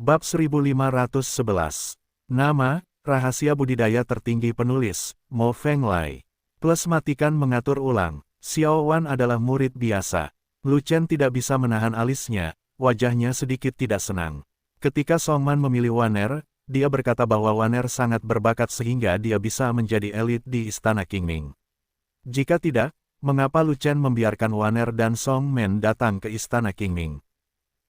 Bab 1511. Nama, rahasia budidaya tertinggi penulis, Mo Fenglai. Plus matikan mengatur ulang. Xiao Wan adalah murid biasa. Lu Chen tidak bisa menahan alisnya, wajahnya sedikit tidak senang. Ketika Song Man memilih Waner, dia berkata bahwa Waner sangat berbakat sehingga dia bisa menjadi elit di Istana Qingming. Jika tidak, mengapa Lu Chen membiarkan Waner dan Song Man datang ke Istana Qingming?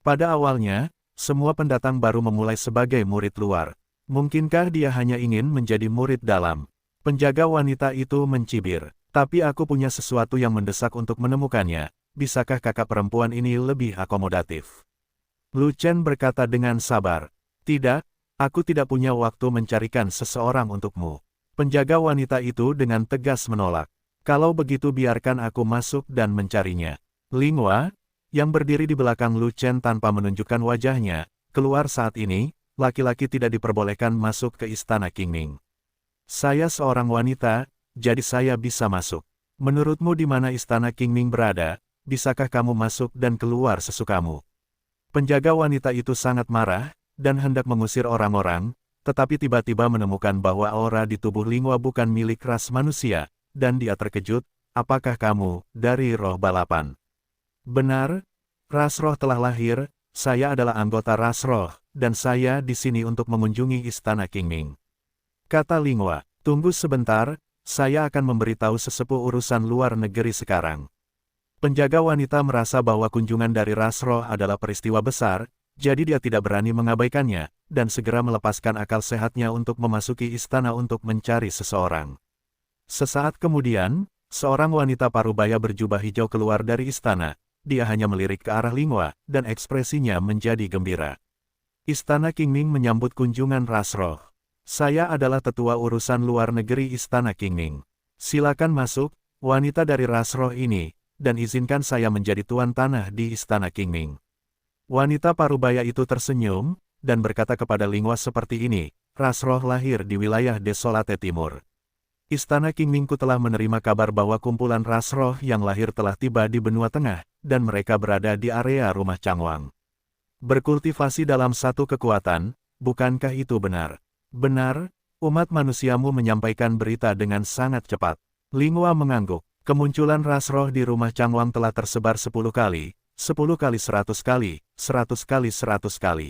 Pada awalnya, semua pendatang baru memulai sebagai murid luar. Mungkinkah dia hanya ingin menjadi murid dalam? Penjaga wanita itu mencibir. Tapi aku punya sesuatu yang mendesak untuk menemukannya. Bisakah kakak perempuan ini lebih akomodatif? Lu Chen berkata dengan sabar. Tidak, aku tidak punya waktu mencarikan seseorang untukmu. Penjaga wanita itu dengan tegas menolak. Kalau begitu biarkan aku masuk dan mencarinya. Linghua, yang berdiri di belakang Lu Chen tanpa menunjukkan wajahnya, keluar saat ini, laki-laki tidak diperbolehkan masuk ke Istana Qingming. Saya seorang wanita, jadi saya bisa masuk. Menurutmu di mana Istana Qingming berada, bisakah kamu masuk dan keluar sesukamu? Penjaga wanita itu sangat marah, dan hendak mengusir orang-orang, tetapi tiba-tiba menemukan bahwa aura di tubuh Linghua bukan milik ras manusia, dan dia terkejut, apakah kamu dari roh balapan? Benar, ras roh telah lahir, saya adalah anggota ras roh, dan saya di sini untuk mengunjungi Istana Qingming. Kata Linghua, tunggu sebentar, saya akan memberitahu sesepuh urusan luar negeri sekarang. Penjaga wanita merasa bahwa kunjungan dari ras roh adalah peristiwa besar, jadi dia tidak berani mengabaikannya, dan segera melepaskan akal sehatnya untuk memasuki istana untuk mencari seseorang. Sesaat kemudian, seorang wanita parubaya berjubah hijau keluar dari istana. Dia hanya melirik ke arah Linghua, dan ekspresinya menjadi gembira. Istana Qingming menyambut kunjungan ras roh. Saya adalah tetua urusan luar negeri Istana Qingming. Silakan masuk, wanita dari ras roh ini, dan izinkan saya menjadi tuan tanah di Istana Qingming. Wanita parubaya itu tersenyum, dan berkata kepada Linghua seperti ini, ras roh lahir di wilayah Desolate Timur. Istana Qingmingku telah menerima kabar bahwa kumpulan ras roh yang lahir telah tiba di benua tengah, dan mereka berada di area rumah Changwang. Berkultivasi dalam satu kekuatan, bukankah itu benar? Benar, umat manusiamu menyampaikan berita dengan sangat cepat. Linghua mengangguk, kemunculan ras roh di rumah Changwang telah tersebar 10 kali, 10 kali 100 kali, 100 kali 100 kali.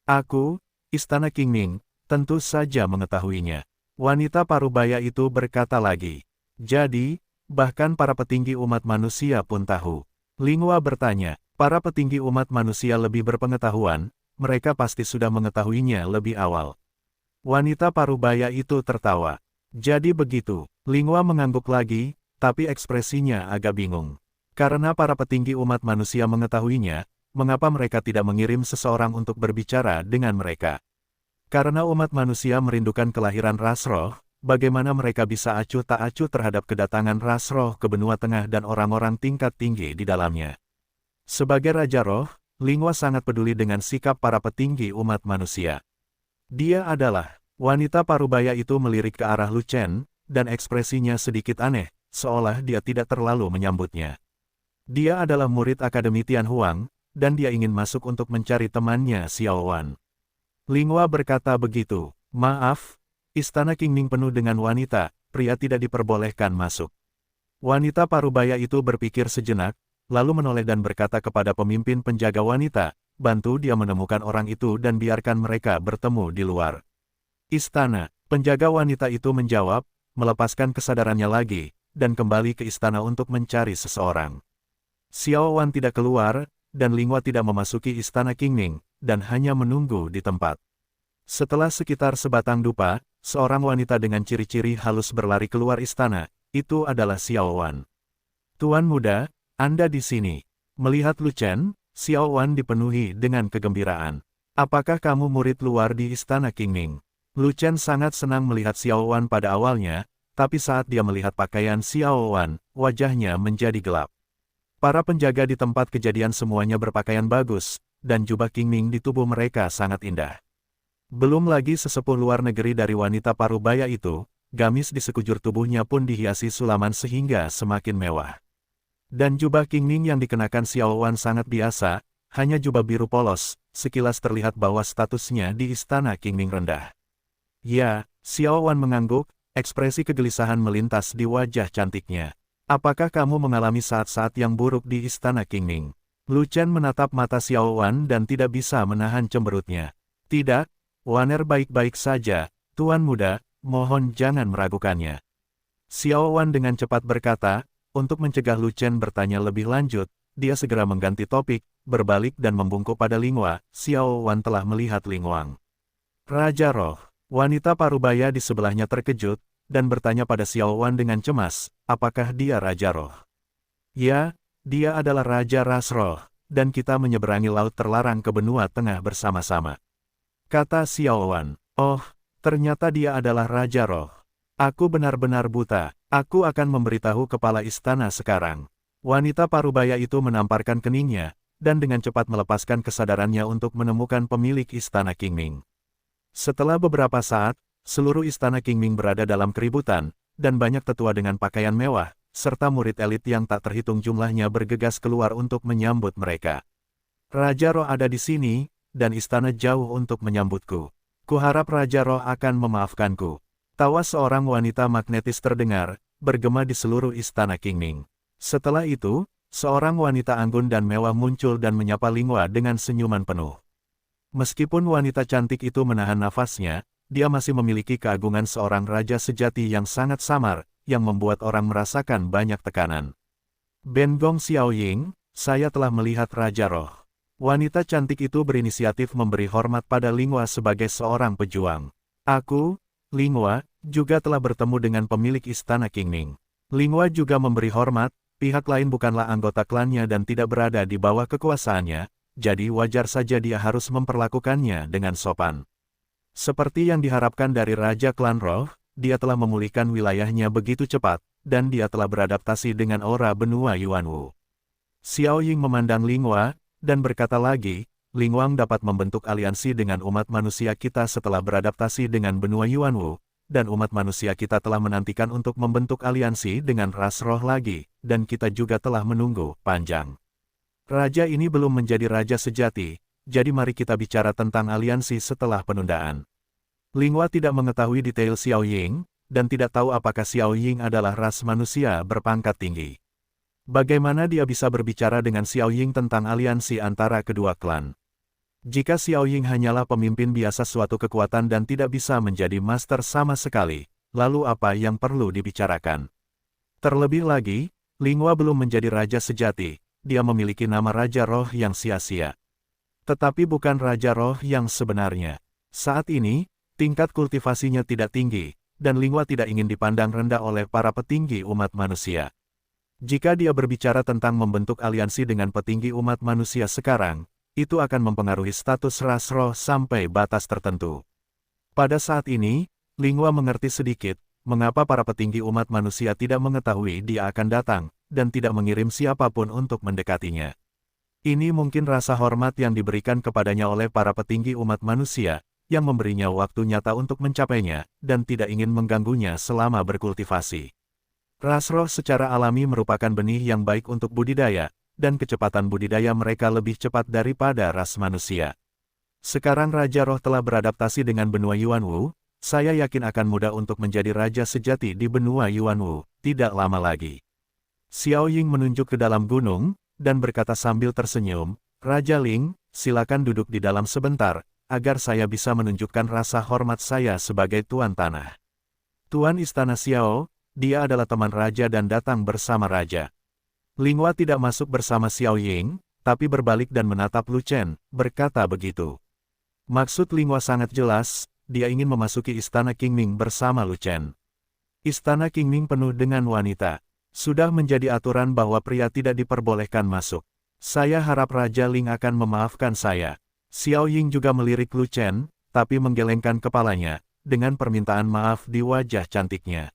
Aku, Istana Qingming, tentu saja mengetahuinya. Wanita parubaya itu berkata lagi. Jadi, bahkan para petinggi umat manusia pun tahu. Linghua bertanya, para petinggi umat manusia lebih berpengetahuan, mereka pasti sudah mengetahuinya lebih awal. Wanita parubaya itu tertawa. Jadi begitu, Linghua mengangguk lagi, tapi ekspresinya agak bingung. Karena para petinggi umat manusia mengetahuinya, mengapa mereka tidak mengirim seseorang untuk berbicara dengan mereka? Karena umat manusia merindukan kelahiran ras roh, bagaimana mereka bisa acuh tak acuh terhadap kedatangan ras roh ke benua tengah dan orang-orang tingkat tinggi di dalamnya. Sebagai Raja Roh, Linghua sangat peduli dengan sikap para petinggi umat manusia. Dia adalah, wanita parubaya itu melirik ke arah Lu Chen, dan ekspresinya sedikit aneh, seolah dia tidak terlalu menyambutnya. Dia adalah murid Akademi Tianhuang, dan dia ingin masuk untuk mencari temannya Xiao Wan. Linghua berkata begitu, maaf, Istana Qingming penuh dengan wanita, pria tidak diperbolehkan masuk. Wanita parubaya itu berpikir sejenak, lalu menoleh dan berkata kepada pemimpin penjaga wanita, bantu dia menemukan orang itu dan biarkan mereka bertemu di luar istana. Penjaga wanita itu menjawab, melepaskan kesadarannya lagi, dan kembali ke istana untuk mencari seseorang. Xiao Wan tidak keluar, dan Linghua tidak memasuki Istana Qingming, dan hanya menunggu di tempat. Setelah sekitar sebatang dupa, seorang wanita dengan ciri-ciri halus berlari keluar istana, itu adalah Xiao Wan. Tuan muda, Anda di sini. Melihat Lu Chen, Xiao Wan dipenuhi dengan kegembiraan. Apakah kamu murid luar di Istana Qingming? Lu Chen sangat senang melihat Xiao Wan pada awalnya, tapi saat dia melihat pakaian Xiao Wan, wajahnya menjadi gelap. Para penjaga di tempat kejadian semuanya berpakaian bagus, dan jubah Qingming di tubuh mereka sangat indah. Belum lagi sesepuh luar negeri dari wanita parubaya itu, gamis di sekujur tubuhnya pun dihiasi sulaman sehingga semakin mewah. Dan jubah Qingming yang dikenakan Xiao Wan sangat biasa, hanya jubah biru polos, sekilas terlihat bahwa statusnya di Istana Qingming rendah. Ya, Xiao Wan mengangguk, ekspresi kegelisahan melintas di wajah cantiknya. Apakah kamu mengalami saat-saat yang buruk di Istana Qingming? Lu Chen menatap mata Xiao Wan dan tidak bisa menahan cemberutnya. Tidak, Waner baik-baik saja, Tuan Muda, mohon jangan meragukannya. Xiao Wan dengan cepat berkata, untuk mencegah Lu Chen bertanya lebih lanjut, dia segera mengganti topik, berbalik dan membungkuk pada Lingua. Xiao Wan telah melihat Lingwang. Raja Roh, wanita parubaya di sebelahnya terkejut, dan bertanya pada Xiao Wan dengan cemas, apakah dia Raja Roh? Ya, dia adalah Raja Ras Roh, dan kita menyeberangi laut terlarang ke benua tengah bersama-sama. Kata Xiao Wan, oh, ternyata dia adalah Raja Roh. Aku benar-benar buta, aku akan memberitahu kepala istana sekarang. Wanita parubaya itu menamparkan keningnya, dan dengan cepat melepaskan kesadarannya untuk menemukan pemilik Istana Qingming. Setelah beberapa saat, seluruh Istana Qingming berada dalam keributan, dan banyak tetua dengan pakaian mewah, serta murid elit yang tak terhitung jumlahnya bergegas keluar untuk menyambut mereka. Raja Roh ada di sini, dan istana jauh untuk menyambutku. Kuharap Raja Roh akan memaafkanku. Tawa seorang wanita magnetis terdengar, bergema di seluruh Istana Qingming. Setelah itu, seorang wanita anggun dan mewah muncul dan menyapa Lingua dengan senyuman penuh. Meskipun wanita cantik itu menahan nafasnya, dia masih memiliki keagungan seorang raja sejati yang sangat samar, yang membuat orang merasakan banyak tekanan. Ben Gong Xiaoying, saya telah melihat Raja Roh. Wanita cantik itu berinisiatif memberi hormat pada Lingua sebagai seorang pejuang. Aku, Lingua, juga telah bertemu dengan pemilik Istana Qingming. Lingua juga memberi hormat. Pihak lain bukanlah anggota klannya dan tidak berada di bawah kekuasaannya, jadi wajar saja dia harus memperlakukannya dengan sopan. Seperti yang diharapkan dari Raja Klan Roh, dia telah memulihkan wilayahnya begitu cepat, dan dia telah beradaptasi dengan aura benua Yuanwu. Xiao Ying memandang Lingua, dan berkata lagi, Lingwang dapat membentuk aliansi dengan umat manusia kita setelah beradaptasi dengan benua Yuanwu, dan umat manusia kita telah menantikan untuk membentuk aliansi dengan ras roh lagi, dan kita juga telah menunggu panjang. Raja ini belum menjadi raja sejati, jadi mari kita bicara tentang aliansi setelah penundaan. Lingua tidak mengetahui detail Xiao Ying, dan tidak tahu apakah Xiao Ying adalah ras manusia berpangkat tinggi. Bagaimana dia bisa berbicara dengan Xiao Ying tentang aliansi antara kedua klan? Jika Xiao Ying hanyalah pemimpin biasa suatu kekuatan dan tidak bisa menjadi master sama sekali, lalu apa yang perlu dibicarakan? Terlebih lagi, Lingua belum menjadi raja sejati, dia memiliki nama Raja Roh yang sia-sia. Tetapi bukan Raja Roh yang sebenarnya. Saat ini, tingkat kultivasinya tidak tinggi, dan Lingua tidak ingin dipandang rendah oleh para petinggi umat manusia. Jika dia berbicara tentang membentuk aliansi dengan petinggi umat manusia sekarang, itu akan mempengaruhi status ras roh sampai batas tertentu. Pada saat ini, Lingua mengerti sedikit, mengapa para petinggi umat manusia tidak mengetahui dia akan datang, dan tidak mengirim siapapun untuk mendekatinya. Ini mungkin rasa hormat yang diberikan kepadanya oleh para petinggi umat manusia, yang memberinya waktu nyata untuk mencapainya, dan tidak ingin mengganggunya selama berkultivasi. Ras roh secara alami merupakan benih yang baik untuk budidaya, dan kecepatan budidaya mereka lebih cepat daripada ras manusia. Sekarang Raja Roh telah beradaptasi dengan benua Yuanwu, saya yakin akan mudah untuk menjadi raja sejati di benua Yuanwu, tidak lama lagi. Xiao Ying menunjuk ke dalam gunung, dan berkata sambil tersenyum, Raja Ling, silakan duduk di dalam sebentar, agar saya bisa menunjukkan rasa hormat saya sebagai Tuan Tanah. Tuan Istana Xiao, dia adalah teman raja dan datang bersama raja. Lingua tidak masuk bersama Xiao Ying, tapi berbalik dan menatap Lu Chen, berkata begitu. Maksud Lingua sangat jelas, dia ingin memasuki Istana Qingming bersama Lu Chen. Istana Qingming penuh dengan wanita. Sudah menjadi aturan bahwa pria tidak diperbolehkan masuk. Saya harap Raja Ling akan memaafkan saya. Xiao Ying juga melirik Lu Chen, tapi menggelengkan kepalanya, dengan permintaan maaf di wajah cantiknya.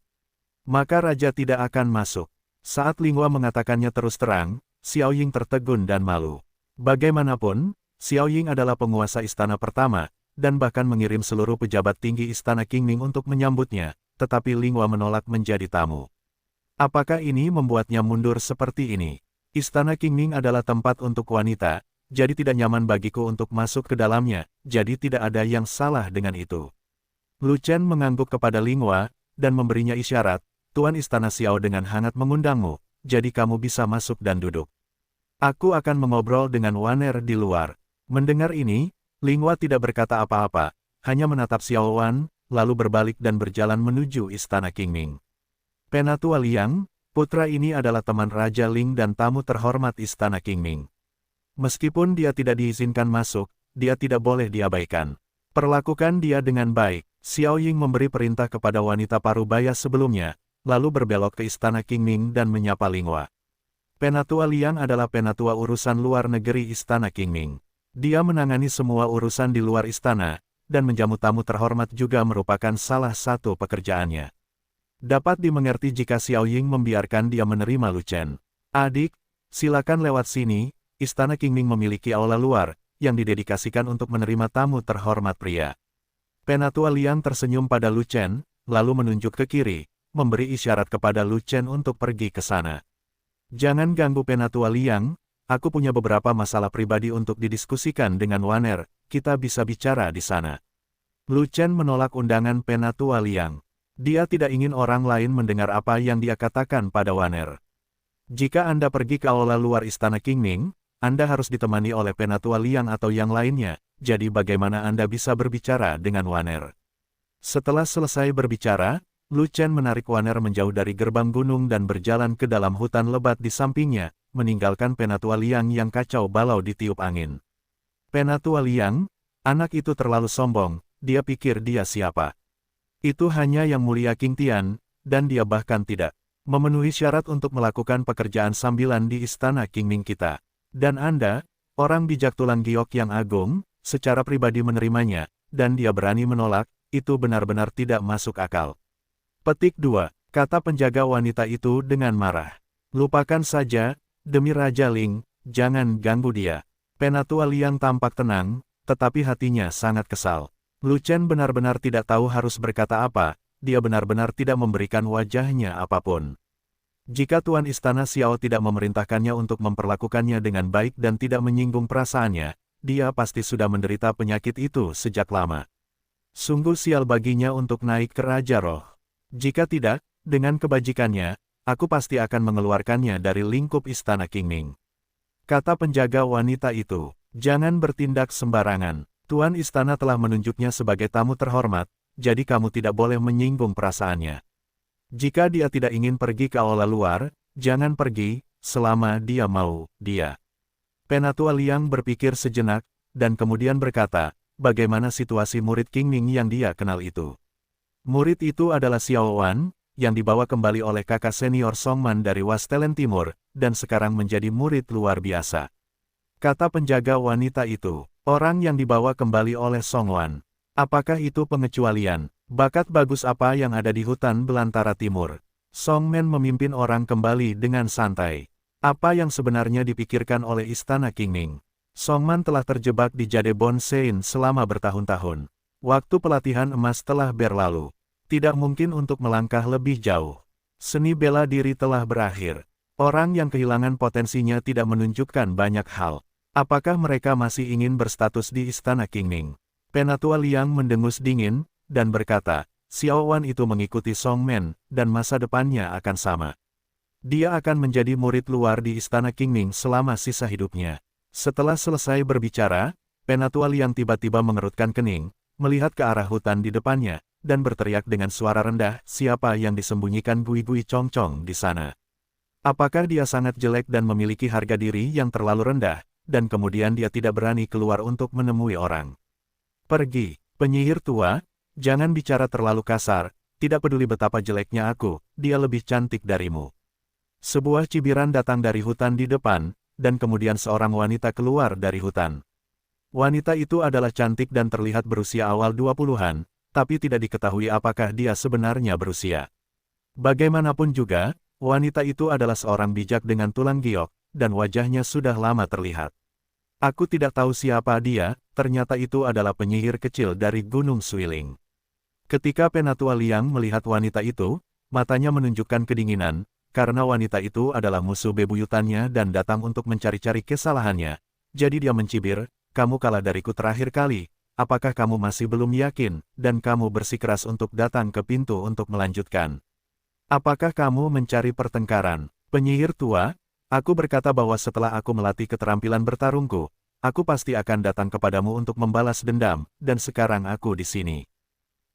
Maka Raja tidak akan masuk. Saat Lingua mengatakannya terus terang, Xiao Ying tertegun dan malu. Bagaimanapun, Xiao Ying adalah penguasa istana pertama, dan bahkan mengirim seluruh pejabat tinggi Istana Qingming untuk menyambutnya, tetapi Lingua menolak menjadi tamu. Apakah ini membuatnya mundur seperti ini? Istana Qingming adalah tempat untuk wanita, jadi tidak nyaman bagiku untuk masuk ke dalamnya, jadi tidak ada yang salah dengan itu. Lu Chen mengangguk kepada Linghua, dan memberinya isyarat, Tuan Istana Xiao dengan hangat mengundangmu, jadi kamu bisa masuk dan duduk. Aku akan mengobrol dengan Waner di luar. Mendengar ini, Linghua tidak berkata apa-apa, hanya menatap Xiao Wan, lalu berbalik dan berjalan menuju Istana Qingming. Penatua Liang, putra ini adalah teman Raja Ling dan tamu terhormat Istana Qingming. Meskipun dia tidak diizinkan masuk, dia tidak boleh diabaikan. Perlakukan dia dengan baik. Xiao Ying memberi perintah kepada wanita parubaya sebelumnya, lalu berbelok ke Istana Qingming dan menyapa Linghua. Penatua Liang adalah penatua urusan luar negeri Istana Qingming. Dia menangani semua urusan di luar istana, dan menjamu tamu terhormat juga merupakan salah satu pekerjaannya. Dapat dimengerti jika Xiao Ying membiarkan dia menerima Lu Chen. Adik, silakan lewat sini, Istana Qingming memiliki aula luar, yang didedikasikan untuk menerima tamu terhormat pria. Penatua Liang tersenyum pada Lu Chen, lalu menunjuk ke kiri, memberi isyarat kepada Lu Chen untuk pergi ke sana. Jangan ganggu Penatua Liang, aku punya beberapa masalah pribadi untuk didiskusikan dengan Waner, kita bisa bicara di sana. Lu Chen menolak undangan Penatua Liang. Dia tidak ingin orang lain mendengar apa yang dia katakan pada Waner. Jika Anda pergi ke aula luar Istana Qingming, Anda harus ditemani oleh Penatua Liang atau yang lainnya, jadi bagaimana Anda bisa berbicara dengan Waner? Setelah selesai berbicara, Lu Chen menarik Waner menjauh dari gerbang gunung dan berjalan ke dalam hutan lebat di sampingnya, meninggalkan Penatua Liang yang kacau balau ditiup angin. Penatua Liang, anak itu terlalu sombong, dia pikir dia siapa? Itu hanya Yang Mulia Qing Tian, dan dia bahkan tidak memenuhi syarat untuk melakukan pekerjaan sambilan di Istana Qingming kita. Dan Anda, orang bijak tulang giok yang agung, secara pribadi menerimanya, dan dia berani menolak, itu benar-benar tidak masuk akal. Petik 2. Kata penjaga wanita itu dengan marah. Lupakan saja, demi Raja Ling, jangan ganggu dia. Penatua Liang tampak tenang, tetapi hatinya sangat kesal. Lu Chen benar-benar tidak tahu harus berkata apa, dia benar-benar tidak memberikan wajahnya apapun. Jika Tuan Istana Xiao tidak memerintahkannya untuk memperlakukannya dengan baik dan tidak menyinggung perasaannya, dia pasti sudah menderita penyakit itu sejak lama. Sungguh sial baginya untuk naik ke Raja Roh. Jika tidak, dengan kebajikannya, aku pasti akan mengeluarkannya dari lingkup Istana Qingming. Kata penjaga wanita itu, jangan bertindak sembarangan. Tuan Istana telah menunjuknya sebagai tamu terhormat, jadi kamu tidak boleh menyinggung perasaannya. Jika dia tidak ingin pergi ke aula luar, jangan pergi, selama dia mau, dia. Penatua Liang berpikir sejenak, dan kemudian berkata, bagaimana situasi murid Qingming yang dia kenal itu? Murid itu adalah Xiao Wan, yang dibawa kembali oleh kakak senior Songman dari Wastelen Timur, dan sekarang menjadi murid luar biasa. Kata penjaga wanita itu. Orang yang dibawa kembali oleh Song Wan. Apakah itu pengecualian? Bakat bagus apa yang ada di hutan belantara timur? Song Men memimpin orang kembali dengan santai. Apa yang sebenarnya dipikirkan oleh Istana Qingming? Song Man telah terjebak di Jade Bon Sein selama bertahun-tahun. Waktu pelatihan emas telah berlalu. Tidak mungkin untuk melangkah lebih jauh. Seni bela diri telah berakhir. Orang yang kehilangan potensinya tidak menunjukkan banyak hal. Apakah mereka masih ingin berstatus di Istana Qingming? Penatua Liang mendengus dingin, dan berkata, Xiao Wan itu mengikuti Song Men, dan masa depannya akan sama. Dia akan menjadi murid luar di Istana Qingming selama sisa hidupnya. Setelah selesai berbicara, Penatua Liang tiba-tiba mengerutkan kening, melihat ke arah hutan di depannya, dan berteriak dengan suara rendah, siapa yang disembunyikan Gui Gui Chong Chong di sana? Apakah dia sangat jelek dan memiliki harga diri yang terlalu rendah? Dan kemudian dia tidak berani keluar untuk menemui orang. Pergi, penyihir tua, jangan bicara terlalu kasar, tidak peduli betapa jeleknya aku, dia lebih cantik darimu. Sebuah cibiran datang dari hutan di depan, dan kemudian seorang wanita keluar dari hutan. Wanita itu adalah cantik dan terlihat berusia awal 20-an, tapi tidak diketahui apakah dia sebenarnya berusia. Bagaimanapun juga, wanita itu adalah seorang bijak dengan tulang giok, dan wajahnya sudah lama terlihat. Aku tidak tahu siapa dia, ternyata itu adalah penyihir kecil dari Gunung Suiling. Ketika Penatua Liang melihat wanita itu, matanya menunjukkan kedinginan, karena wanita itu adalah musuh bebuyutannya dan datang untuk mencari-cari kesalahannya, jadi dia mencibir, kamu kalah dariku terakhir kali, apakah kamu masih belum yakin, dan kamu bersikeras untuk datang ke pintu untuk melanjutkan? Apakah kamu mencari pertengkaran? Penyihir tua, aku berkata bahwa setelah aku melatih keterampilan bertarungku, aku pasti akan datang kepadamu untuk membalas dendam, dan sekarang aku di sini.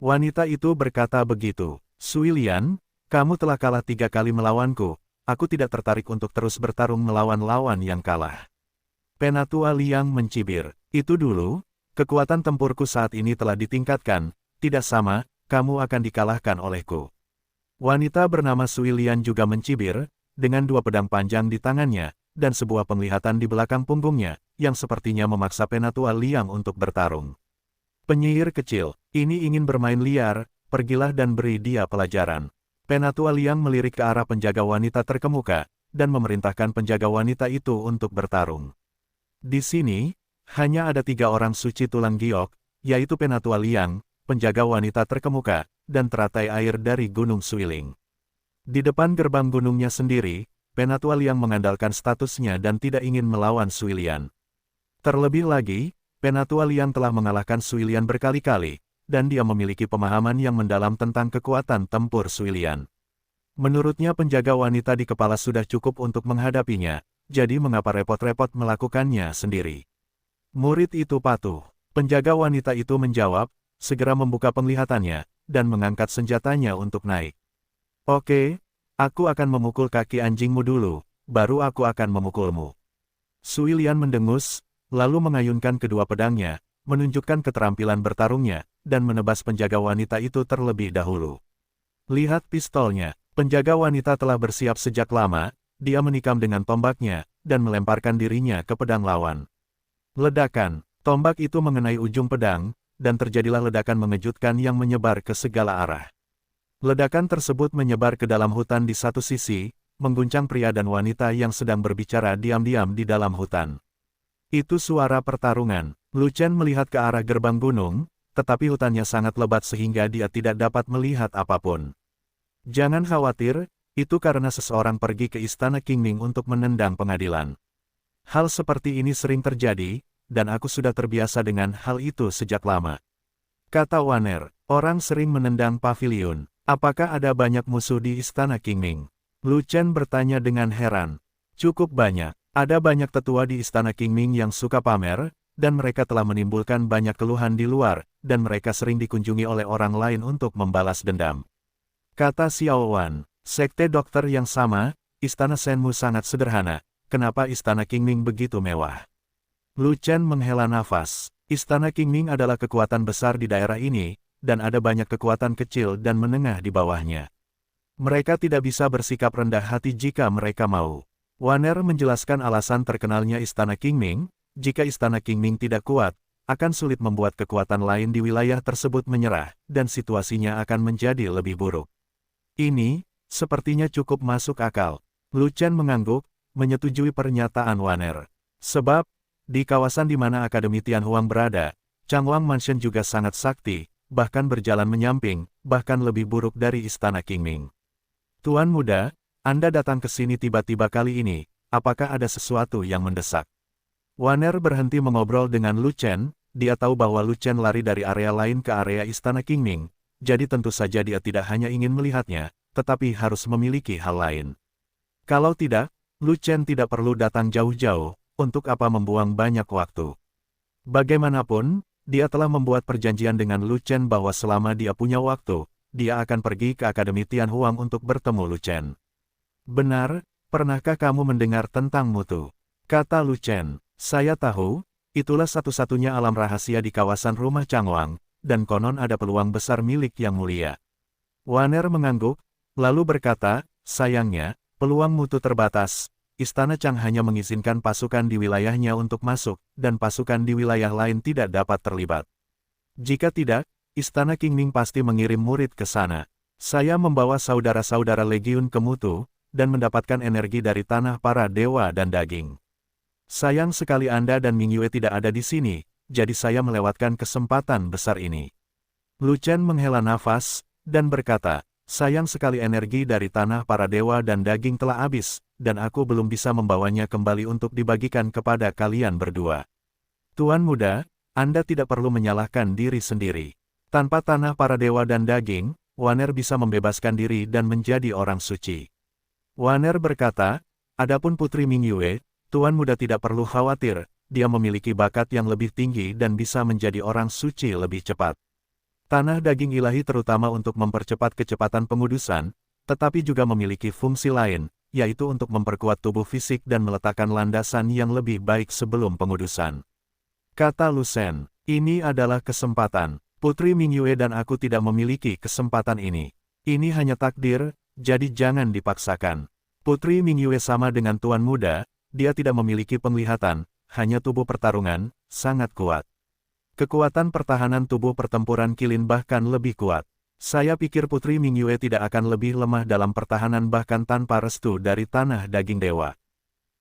Wanita itu berkata begitu. Sui Lian, kamu telah kalah 3 kali melawanku, aku tidak tertarik untuk terus bertarung melawan lawan yang kalah. Penatua Liang mencibir, itu dulu, kekuatan tempurku saat ini telah ditingkatkan, tidak sama, kamu akan dikalahkan olehku. Wanita bernama Sui Lian juga mencibir, dengan 2 pedang panjang di tangannya, dan sebuah penglihatan di belakang punggungnya, yang sepertinya memaksa Penatua Liang untuk bertarung. Penyihir kecil, ini ingin bermain liar, pergilah dan beri dia pelajaran. Penatua Liang melirik ke arah penjaga wanita terkemuka, dan memerintahkan penjaga wanita itu untuk bertarung. Di sini, hanya ada 3 orang suci tulang giok, yaitu Penatua Liang, penjaga wanita terkemuka, dan teratai air dari Gunung Suiling. Di depan gerbang gunungnya sendiri, Penatua Liang mengandalkan statusnya dan tidak ingin melawan Sui Lian. Terlebih lagi, Penatua Liang telah mengalahkan Sui Lian berkali-kali, dan dia memiliki pemahaman yang mendalam tentang kekuatan tempur Sui Lian. Menurutnya penjaga wanita di kepala sudah cukup untuk menghadapinya, jadi mengapa repot-repot melakukannya sendiri? Murid itu patuh. Penjaga wanita itu menjawab, segera membuka penglihatannya, dan mengangkat senjatanya untuk naik. Oke, aku akan memukul kaki anjingmu dulu, baru aku akan memukulmu. Sui Lian mendengus, lalu mengayunkan kedua pedangnya, menunjukkan keterampilan bertarungnya, dan menebas penjaga wanita itu terlebih dahulu. Lihat pistolnya, penjaga wanita telah bersiap sejak lama, dia menikam dengan tombaknya, dan melemparkan dirinya ke pedang lawan. Ledakan, tombak itu mengenai ujung pedang, dan terjadilah ledakan mengejutkan yang menyebar ke segala arah. Ledakan tersebut menyebar ke dalam hutan di satu sisi, mengguncang pria dan wanita yang sedang berbicara diam-diam di dalam hutan. Itu suara pertarungan. Lu Chen melihat ke arah gerbang gunung, tetapi hutannya sangat lebat sehingga dia tidak dapat melihat apapun. Jangan khawatir, itu karena seseorang pergi ke istana Qingming untuk menendang pengadilan. Hal seperti ini sering terjadi, dan aku sudah terbiasa dengan hal itu sejak lama. Kata Waner, orang sering menendang pavilion. Apakah ada banyak musuh di istana Qingming? Lu Chen bertanya dengan heran. Cukup banyak. Ada banyak tetua di istana Qingming yang suka pamer, dan mereka telah menimbulkan banyak keluhan di luar, dan mereka sering dikunjungi oleh orang lain untuk membalas dendam. Kata Xiao Wan, sekte dokter yang sama, istana Shenmu sangat sederhana, kenapa istana Qingming begitu mewah? Lu Chen menghela nafas. Istana Qingming adalah kekuatan besar di daerah ini, dan ada banyak kekuatan kecil dan menengah di bawahnya. Mereka tidak bisa bersikap rendah hati jika mereka mau. Waner menjelaskan alasan terkenalnya istana Qingming, jika istana Qingming tidak kuat, akan sulit membuat kekuatan lain di wilayah tersebut menyerah, dan situasinya akan menjadi lebih buruk. Ini, sepertinya cukup masuk akal. Lu Chen mengangguk, menyetujui pernyataan Waner. Sebab, di kawasan di mana Akademi Tianhuang berada, Changwang Mansion juga sangat sakti, bahkan berjalan menyamping, bahkan lebih buruk dari istana Qingming. Tuan muda, Anda datang ke sini tiba-tiba kali ini, apakah ada sesuatu yang mendesak? Waner berhenti mengobrol dengan Lu Chen, dia tahu bahwa Lu Chen lari dari area lain ke area istana Qingming, jadi tentu saja dia tidak hanya ingin melihatnya, tetapi harus memiliki hal lain. Kalau tidak, Lu Chen tidak perlu datang jauh-jauh, untuk apa membuang banyak waktu. Bagaimanapun, dia telah membuat perjanjian dengan Lu Chen bahwa selama dia punya waktu, dia akan pergi ke Akademi Tianhuang untuk bertemu Lu Chen. Benar, pernahkah kamu mendengar tentang mutu? Kata Lu Chen, saya tahu, itulah satu-satunya alam rahasia di kawasan rumah Changwang, dan konon ada peluang besar milik yang mulia. Waner mengangguk, lalu berkata, sayangnya, peluang mutu terbatas. Istana Chang hanya mengizinkan pasukan di wilayahnya untuk masuk, dan pasukan di wilayah lain tidak dapat terlibat. Jika tidak, Istana Qingming pasti mengirim murid ke sana. Saya membawa saudara-saudara Legiun ke mutu, dan mendapatkan energi dari tanah para dewa dan daging. Sayang sekali Anda dan Ming Yue tidak ada di sini, jadi saya melewatkan kesempatan besar ini. Lu Chen menghela nafas, dan berkata, sayang sekali energi dari tanah para dewa dan daging telah habis, dan aku belum bisa membawanya kembali untuk dibagikan kepada kalian berdua. Tuan muda, Anda tidak perlu menyalahkan diri sendiri. Tanpa tanah para dewa dan daging, Waner bisa membebaskan diri dan menjadi orang suci. Waner berkata, adapun Putri Mingyue, Tuan muda tidak perlu khawatir, dia memiliki bakat yang lebih tinggi dan bisa menjadi orang suci lebih cepat. Tanah daging ilahi terutama untuk mempercepat kecepatan pengudusan, tetapi juga memiliki fungsi lain, yaitu untuk memperkuat tubuh fisik dan meletakkan landasan yang lebih baik sebelum pengudusan. Kata Lu Shen, ini adalah kesempatan. Putri Mingyue dan aku tidak memiliki kesempatan ini. Ini hanya takdir, jadi jangan dipaksakan. Putri Mingyue sama dengan Tuan Muda, dia tidak memiliki penglihatan, hanya tubuh pertarungan, sangat kuat. Kekuatan pertahanan tubuh pertempuran kilin bahkan lebih kuat. Saya pikir Putri Mingyue tidak akan lebih lemah dalam pertahanan bahkan tanpa restu dari tanah daging dewa.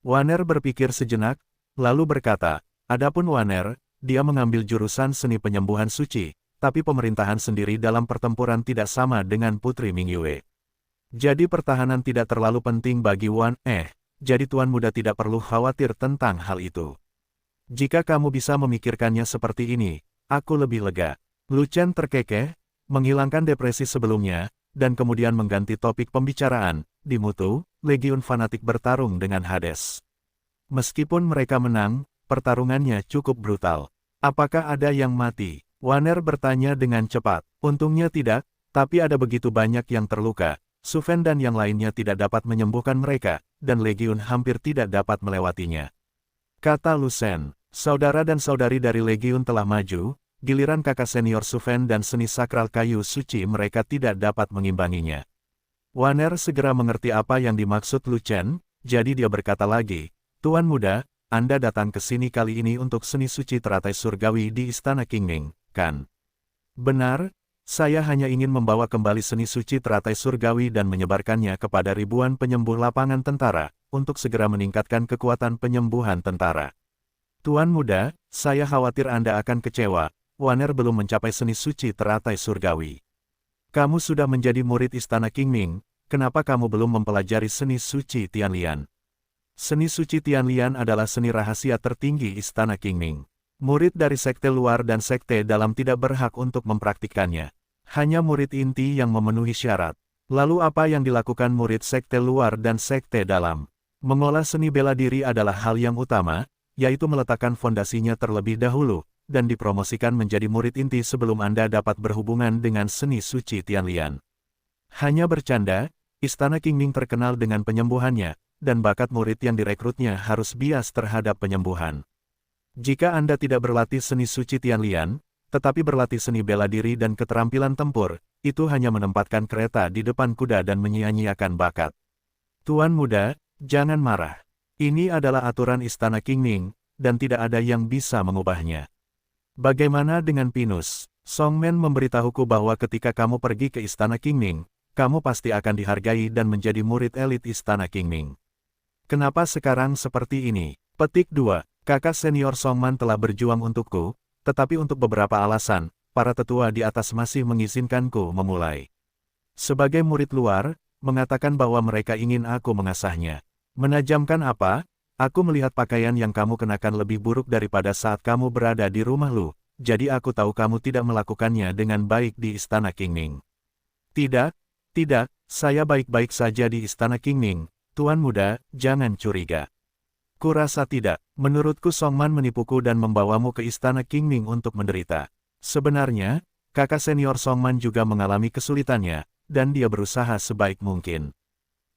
Waner berpikir sejenak, lalu berkata, adapun Waner, dia mengambil jurusan seni penyembuhan suci, tapi pemerintahan sendiri dalam pertempuran tidak sama dengan Putri Mingyue. Jadi pertahanan tidak terlalu penting bagi jadi Tuan Muda tidak perlu khawatir tentang hal itu. Jika kamu bisa memikirkannya seperti ini, aku lebih lega. Lu Chen terkekeh, menghilangkan depresi sebelumnya, dan kemudian mengganti topik pembicaraan. Di Mutu, Legiun Fanatik bertarung dengan Hades. Meskipun mereka menang, pertarungannya cukup brutal. Apakah ada yang mati? Waner bertanya dengan cepat. Untungnya tidak, tapi ada begitu banyak yang terluka. Su Fen dan yang lainnya tidak dapat menyembuhkan mereka, dan Legiun hampir tidak dapat melewatinya. Kata Lu Shen, saudara dan saudari dari Legiun telah maju, giliran kakak senior Su Fen dan seni sakral kayu suci mereka tidak dapat mengimbanginya. Waner segera mengerti apa yang dimaksud Lu Chen, jadi dia berkata lagi, Tuan Muda, Anda datang ke sini kali ini untuk seni suci teratai surgawi di Istana Qingming, kan? Benar, saya hanya ingin membawa kembali seni suci teratai surgawi dan menyebarkannya kepada ribuan penyembuh lapangan tentara, untuk segera meningkatkan kekuatan penyembuhan tentara. Tuan Muda, saya khawatir Anda akan kecewa, Waner belum mencapai seni suci teratai surgawi. Kamu sudah menjadi murid Istana Qingming, kenapa kamu belum mempelajari seni suci Tianlian? Seni suci Tianlian adalah seni rahasia tertinggi Istana Qingming. Murid dari sekte luar dan sekte dalam tidak berhak untuk mempraktikkannya. Hanya murid inti yang memenuhi syarat. Lalu apa yang dilakukan murid sekte luar dan sekte dalam? Mengolah seni bela diri adalah hal yang utama, yaitu meletakkan fondasinya terlebih dahulu, dan dipromosikan menjadi murid inti sebelum Anda dapat berhubungan dengan seni suci Tianlian. Hanya bercanda, Istana Qingming terkenal dengan penyembuhannya, dan bakat murid yang direkrutnya harus bias terhadap penyembuhan. Jika Anda tidak berlatih seni suci Tianlian, tetapi berlatih seni bela diri dan keterampilan tempur, itu hanya menempatkan kereta di depan kuda dan menyia-nyiakan bakat. Tuan Muda, jangan marah. Ini adalah aturan Istana Qingming, dan tidak ada yang bisa mengubahnya. Bagaimana dengan Pinus? Songmen memberitahuku bahwa ketika kamu pergi ke Istana Qingming, kamu pasti akan dihargai dan menjadi murid elit Istana Qingming. Kenapa sekarang seperti ini? Petik 2. Kakak senior Songman telah berjuang untukku, tetapi untuk beberapa alasan, para tetua di atas masih mengizinkanku memulai. Sebagai murid luar, mengatakan bahwa mereka ingin aku mengasahnya. Menajamkan apa? Aku melihat pakaian yang kamu kenakan lebih buruk daripada saat kamu berada di rumah Lu, jadi aku tahu kamu tidak melakukannya dengan baik di Istana Qingming. Tidak, saya baik-baik saja di Istana Qingming, Tuan Muda, jangan curiga. Kurasa tidak, menurutku Songman menipuku dan membawamu ke Istana Qingming untuk menderita. Sebenarnya, kakak senior Songman juga mengalami kesulitannya, dan dia berusaha sebaik mungkin.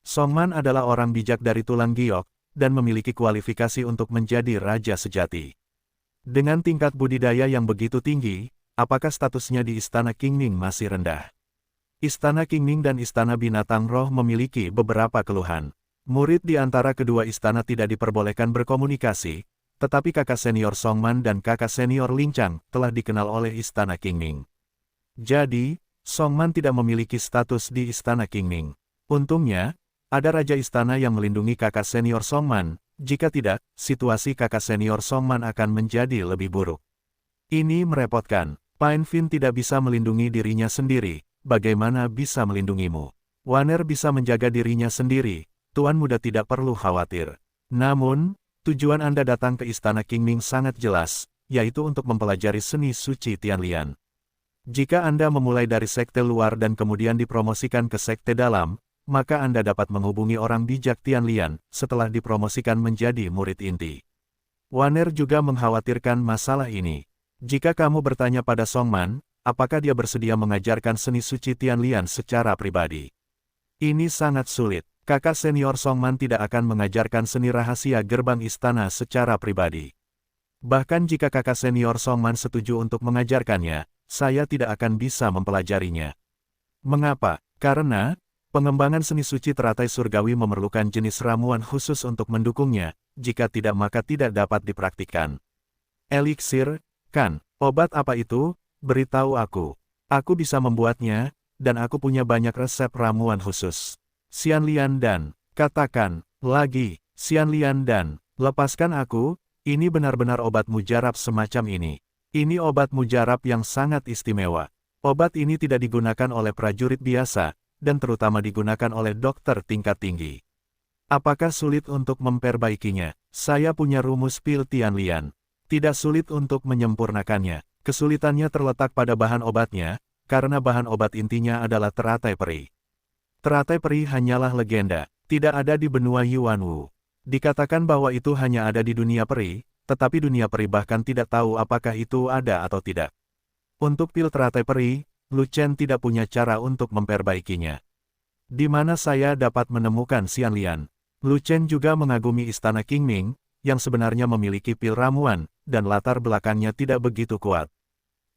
Songman adalah orang bijak dari tulang giok, dan memiliki kualifikasi untuk menjadi raja sejati. Dengan tingkat budidaya yang begitu tinggi, apakah statusnya di Istana Qingming masih rendah? Istana Qingming dan Istana Binatang Roh memiliki beberapa keluhan. Murid di antara kedua istana tidak diperbolehkan berkomunikasi, tetapi kakak senior Songman dan kakak senior Lincang telah dikenal oleh Istana Qingming. Jadi, Songman tidak memiliki status di Istana Qingming. Untungnya, ada raja istana yang melindungi kakak senior Songman, jika tidak, situasi kakak senior Songman akan menjadi lebih buruk. Ini merepotkan. Pine Fin tidak bisa melindungi dirinya sendiri, bagaimana bisa melindungimu? Waner bisa menjaga dirinya sendiri, Tuan Muda tidak perlu khawatir. Namun, tujuan Anda datang ke Istana Qingming sangat jelas, yaitu untuk mempelajari seni suci Tianlian. Jika Anda memulai dari sekte luar dan kemudian dipromosikan ke sekte dalam, maka Anda dapat menghubungi orang bijak Tianlian setelah dipromosikan menjadi murid inti. Waner juga mengkhawatirkan masalah ini. Jika kamu bertanya pada Songman, apakah dia bersedia mengajarkan seni suci Tianlian secara pribadi? Ini sangat sulit. Kakak senior Songman tidak akan mengajarkan seni rahasia gerbang istana secara pribadi. Bahkan jika kakak senior Songman setuju untuk mengajarkannya, saya tidak akan bisa mempelajarinya. Mengapa? Karena pengembangan seni suci teratai surgawi memerlukan jenis ramuan khusus untuk mendukungnya, jika tidak maka tidak dapat dipraktikkan. Eliksir, kan? Obat apa itu? Beritahu aku. Aku bisa membuatnya, dan aku punya banyak resep ramuan khusus. Xianlian Dan, katakan, lagi, Xianlian Dan, lepaskan aku, ini benar-benar obat mujarab semacam ini. Ini obat mujarab yang sangat istimewa. Obat ini tidak digunakan oleh prajurit biasa, dan terutama digunakan oleh dokter tingkat tinggi. Apakah sulit untuk memperbaikinya? Saya punya rumus pil Tianlian. Tidak sulit untuk menyempurnakannya. Kesulitannya terletak pada bahan obatnya, karena bahan obat intinya adalah teratai peri. Teratai peri hanyalah legenda, tidak ada di benua Yuanwu. Dikatakan bahwa itu hanya ada di dunia peri, tetapi dunia peri bahkan tidak tahu apakah itu ada atau tidak. Untuk pil teratai peri, Lu Chen tidak punya cara untuk memperbaikinya. Di mana saya dapat menemukan Xianlian? Lu Chen juga mengagumi Istana Qingming, yang sebenarnya memiliki pil ramuan, dan latar belakangnya tidak begitu kuat.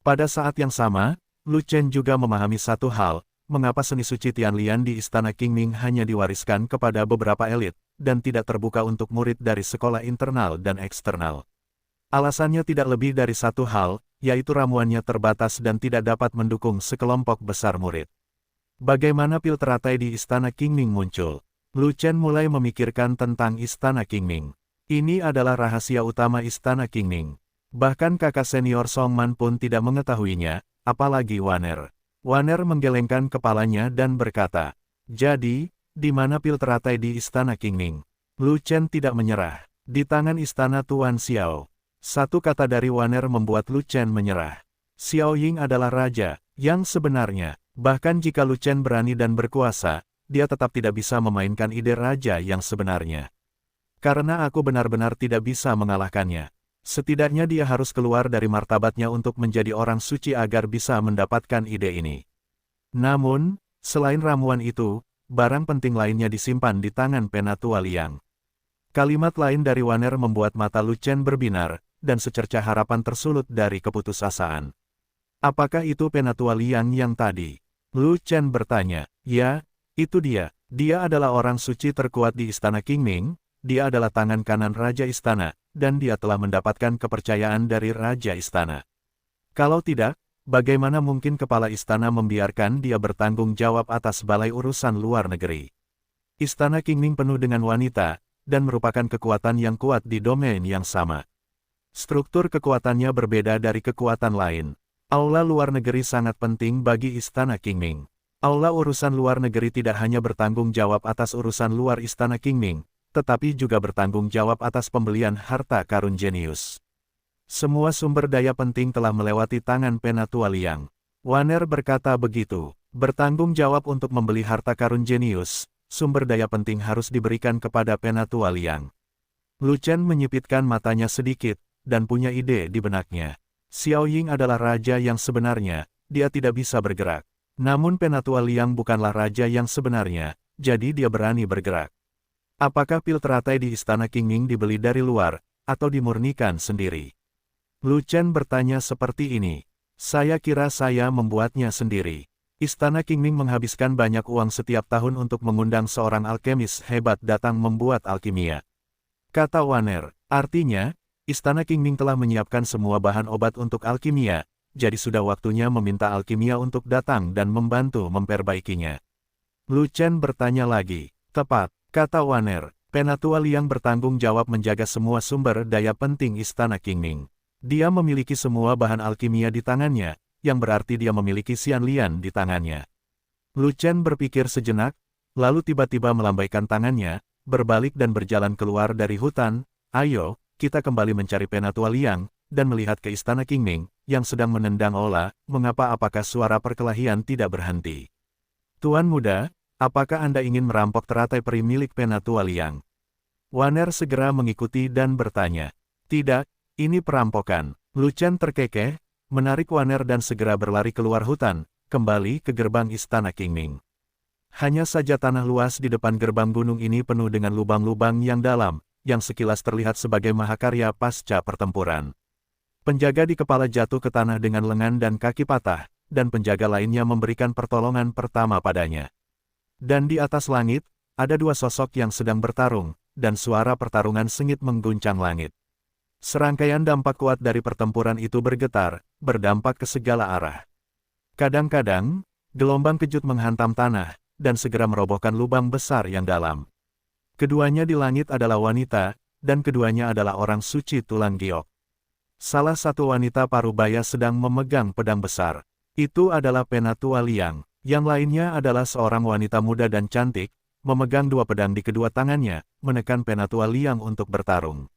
Pada saat yang sama, Lu Chen juga memahami satu hal, mengapa seni suci Tianlian di Istana Qingming hanya diwariskan kepada beberapa elit, dan tidak terbuka untuk murid dari sekolah internal dan eksternal. Alasannya tidak lebih dari satu hal, yaitu ramuannya terbatas dan tidak dapat mendukung sekelompok besar murid. Bagaimana pil teratai di Istana Qingming muncul? Lu Chen mulai memikirkan tentang Istana Qingming. Ini adalah rahasia utama Istana Qingming. Bahkan kakak senior Songman pun tidak mengetahuinya, apalagi Waner. Waner menggelengkan kepalanya dan berkata, jadi, di mana pil teratai di Istana Qingming? Lu Chen tidak menyerah. Di tangan Istana Tuan Xiao. Satu kata dari Waner membuat Lu Chen menyerah. Xiao Ying adalah raja, yang sebenarnya, bahkan jika Lu Chen berani dan berkuasa, dia tetap tidak bisa memainkan ide raja yang sebenarnya. Karena aku benar-benar tidak bisa mengalahkannya. Setidaknya dia harus keluar dari martabatnya untuk menjadi orang suci agar bisa mendapatkan ide ini. Namun, selain ramuan itu, barang penting lainnya disimpan di tangan Penatua Liang. Kalimat lain dari Waner membuat mata Lu Chen berbinar, dan secercah harapan tersulut dari keputusasaan. Apakah itu Penatua Liang yang tadi? Lu Chen bertanya. Ya, itu dia. Dia adalah orang suci terkuat di Istana Qingming, dia adalah tangan kanan Raja Istana, dan dia telah mendapatkan kepercayaan dari Raja Istana. Kalau tidak, bagaimana mungkin kepala istana membiarkan dia bertanggung jawab atas balai urusan luar negeri? Istana Qingming penuh dengan wanita, dan merupakan kekuatan yang kuat di domain yang sama. Struktur kekuatannya berbeda dari kekuatan lain. Aula luar negeri sangat penting bagi Istana Qingming. Aula urusan luar negeri tidak hanya bertanggung jawab atas urusan luar Istana Qingming, tetapi juga bertanggung jawab atas pembelian harta karun jenius. Semua sumber daya penting telah melewati tangan Penatua Liang. Waner berkata begitu, bertanggung jawab untuk membeli harta karun jenius, sumber daya penting harus diberikan kepada Penatua Liang. Lu Chen menyipitkan matanya sedikit, dan punya ide di benaknya. Xiao Ying adalah raja yang sebenarnya, dia tidak bisa bergerak. Namun Penatua Liang bukanlah raja yang sebenarnya, jadi dia berani bergerak. Apakah pil teratai di Istana Qingming dibeli dari luar, atau dimurnikan sendiri? Lu Chen bertanya seperti ini. Saya kira saya membuatnya sendiri. Istana Qingming menghabiskan banyak uang setiap tahun untuk mengundang seorang alkemis hebat datang membuat alkimia. Kata Waner, artinya, Istana Qingming telah menyiapkan semua bahan obat untuk alkimia, jadi sudah waktunya meminta alkimia untuk datang dan membantu memperbaikinya. Lu Chen bertanya lagi, tepat. Kata Waner, Penatua Liang bertanggung jawab menjaga semua sumber daya penting Istana Qingming. Dia memiliki semua bahan alkimia di tangannya, yang berarti dia memiliki Xianlian di tangannya. Lu Chen berpikir sejenak, lalu tiba-tiba melambaikan tangannya, berbalik dan berjalan keluar dari hutan. Ayo, kita kembali mencari Penatua Liang, dan melihat ke istana Qingming, yang sedang menendang Ola. Apakah suara perkelahian tidak berhenti? Tuan muda, apakah Anda ingin merampok teratai peri milik Penatua Liang? Waner segera mengikuti dan bertanya. Tidak, ini perampokan. Lu Chen terkekeh, menarik Waner dan segera berlari keluar hutan, kembali ke gerbang istana Qingming. Hanya saja tanah luas di depan gerbang gunung ini penuh dengan lubang-lubang yang dalam, yang sekilas terlihat sebagai mahakarya pasca pertempuran. Penjaga di kepala jatuh ke tanah dengan lengan dan kaki patah, dan penjaga lainnya memberikan pertolongan pertama padanya. Dan di atas langit, ada dua sosok yang sedang bertarung, dan suara pertarungan sengit mengguncang langit. Serangkaian dampak kuat dari pertempuran itu bergetar, berdampak ke segala arah. Kadang-kadang, gelombang kejut menghantam tanah, dan segera merobohkan lubang besar yang dalam. Keduanya di langit adalah wanita, dan keduanya adalah orang suci tulang giok. Salah satu wanita parubaya sedang memegang pedang besar. Itu adalah Penatua Liang. Yang lainnya adalah seorang wanita muda dan cantik, memegang dua pedang di kedua tangannya, menekan Penatua Liang untuk bertarung.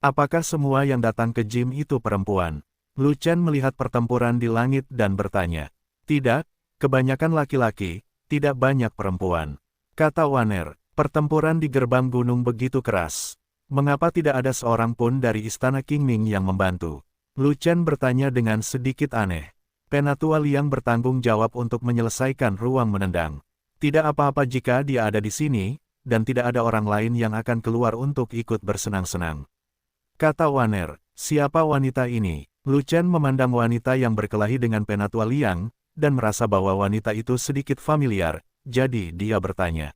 Apakah semua yang datang ke gym itu perempuan? Lu Chen melihat pertempuran di langit dan bertanya. Tidak, kebanyakan laki-laki, tidak banyak perempuan. Kata Waner, pertempuran di gerbang gunung begitu keras. Mengapa tidak ada seorang pun dari istana Qingming yang membantu? Lu Chen bertanya dengan sedikit aneh. Penatua Liang bertanggung jawab untuk menyelesaikan ruang menendang. Tidak apa-apa jika dia ada di sini, dan tidak ada orang lain yang akan keluar untuk ikut bersenang-senang. Kata Waner, siapa wanita ini? Lu Chen memandang wanita yang berkelahi dengan Penatua Liang, dan merasa bahwa wanita itu sedikit familiar, jadi dia bertanya.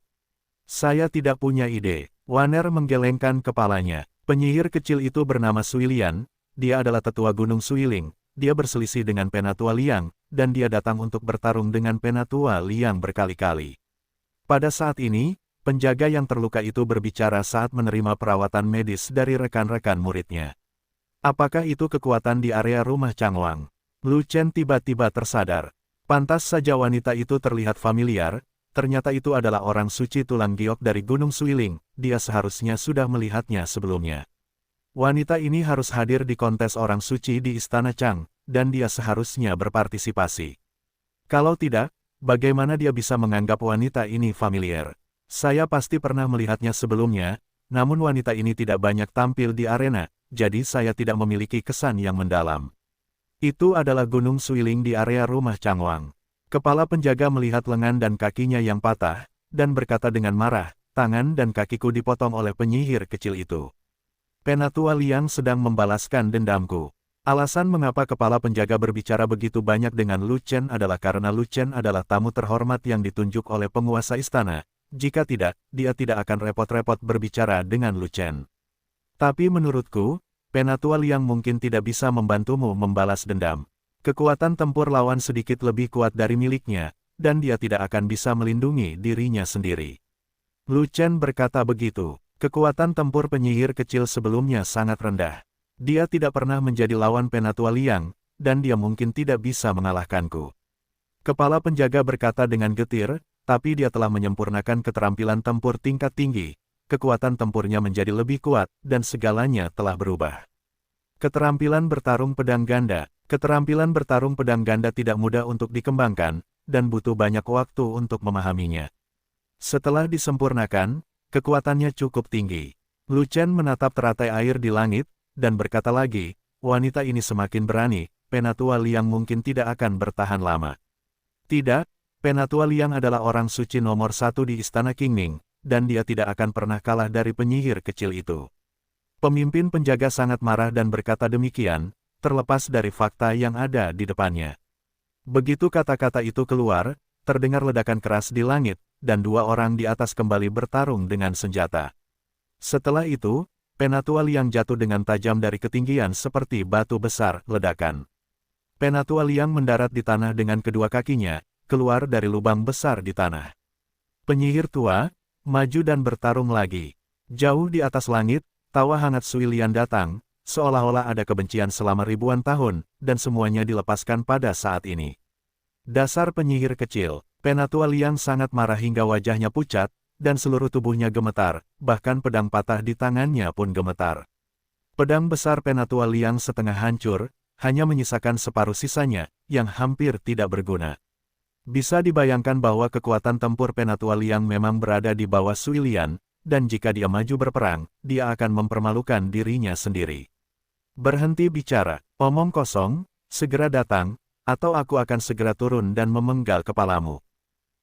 Saya tidak punya ide. Waner menggelengkan kepalanya. Penyihir kecil itu bernama Suilian, dia adalah tetua Gunung Suiling, dia berselisih dengan Penatua Liang, dan dia datang untuk bertarung dengan Penatua Liang berkali-kali. Pada saat ini, penjaga yang terluka itu berbicara saat menerima perawatan medis dari rekan-rekan muridnya. Apakah itu kekuatan di area rumah Changwang? Lu Chen tiba-tiba tersadar. Pantas saja wanita itu terlihat familiar, ternyata itu adalah orang suci tulang giok dari Gunung Suiling, dia seharusnya sudah melihatnya sebelumnya. Wanita ini harus hadir di kontes orang suci di Istana Chang, dan dia seharusnya berpartisipasi. Kalau tidak, bagaimana dia bisa menganggap wanita ini familiar? Saya pasti pernah melihatnya sebelumnya, namun wanita ini tidak banyak tampil di arena, jadi saya tidak memiliki kesan yang mendalam. Itu adalah Gunung Suiling di area rumah Changwang. Kepala penjaga melihat lengan dan kakinya yang patah, dan berkata dengan marah, tangan dan kakiku dipotong oleh penyihir kecil itu. Penatua Liang sedang membalaskan dendamku. Alasan mengapa kepala penjaga berbicara begitu banyak dengan Lu Chen adalah karena Lu Chen adalah tamu terhormat yang ditunjuk oleh penguasa istana. Jika tidak, dia tidak akan repot-repot berbicara dengan Lu Chen. Tapi menurutku, Penatua Liang mungkin tidak bisa membantumu membalas dendam. Kekuatan tempur lawan sedikit lebih kuat dari miliknya, dan dia tidak akan bisa melindungi dirinya sendiri. Lu Chen berkata begitu. Kekuatan tempur penyihir kecil sebelumnya sangat rendah. Dia tidak pernah menjadi lawan Penatua Liang, dan dia mungkin tidak bisa mengalahkanku. Kepala penjaga berkata dengan getir, tapi dia telah menyempurnakan keterampilan tempur tingkat tinggi. Kekuatan tempurnya menjadi lebih kuat, dan segalanya telah berubah. Keterampilan bertarung pedang ganda. Keterampilan bertarung pedang ganda tidak mudah untuk dikembangkan, dan butuh banyak waktu untuk memahaminya. Setelah disempurnakan, kekuatannya cukup tinggi. Lu Chen menatap teratai air di langit, dan berkata lagi, wanita ini semakin berani, Penatua Liang mungkin tidak akan bertahan lama. Tidak, Penatua Liang adalah orang suci nomor 1 di Istana Qingming, dan dia tidak akan pernah kalah dari penyihir kecil itu. Pemimpin penjaga sangat marah dan berkata demikian, terlepas dari fakta yang ada di depannya. Begitu kata-kata itu keluar, terdengar ledakan keras di langit, dan dua orang di atas kembali bertarung dengan senjata. Setelah itu, Penatua Liang jatuh dengan tajam dari ketinggian seperti batu besar, ledakan. Penatua Liang mendarat di tanah dengan kedua kakinya, keluar dari lubang besar di tanah. Penyihir tua, maju dan bertarung lagi. Jauh di atas langit, tawa hangat Suilian datang, seolah-olah ada kebencian selama ribuan tahun, dan semuanya dilepaskan pada saat ini. Dasar penyihir kecil, Penatua Liang sangat marah hingga wajahnya pucat, dan seluruh tubuhnya gemetar, bahkan pedang patah di tangannya pun gemetar. Pedang besar Penatua Liang setengah hancur, hanya menyisakan separuh sisanya, yang hampir tidak berguna. Bisa dibayangkan bahwa kekuatan tempur Penatua Liang memang berada di bawah Sui Lian, dan jika dia maju berperang, dia akan mempermalukan dirinya sendiri. Berhenti bicara, omong kosong, segera datang, atau aku akan segera turun dan memenggal kepalamu.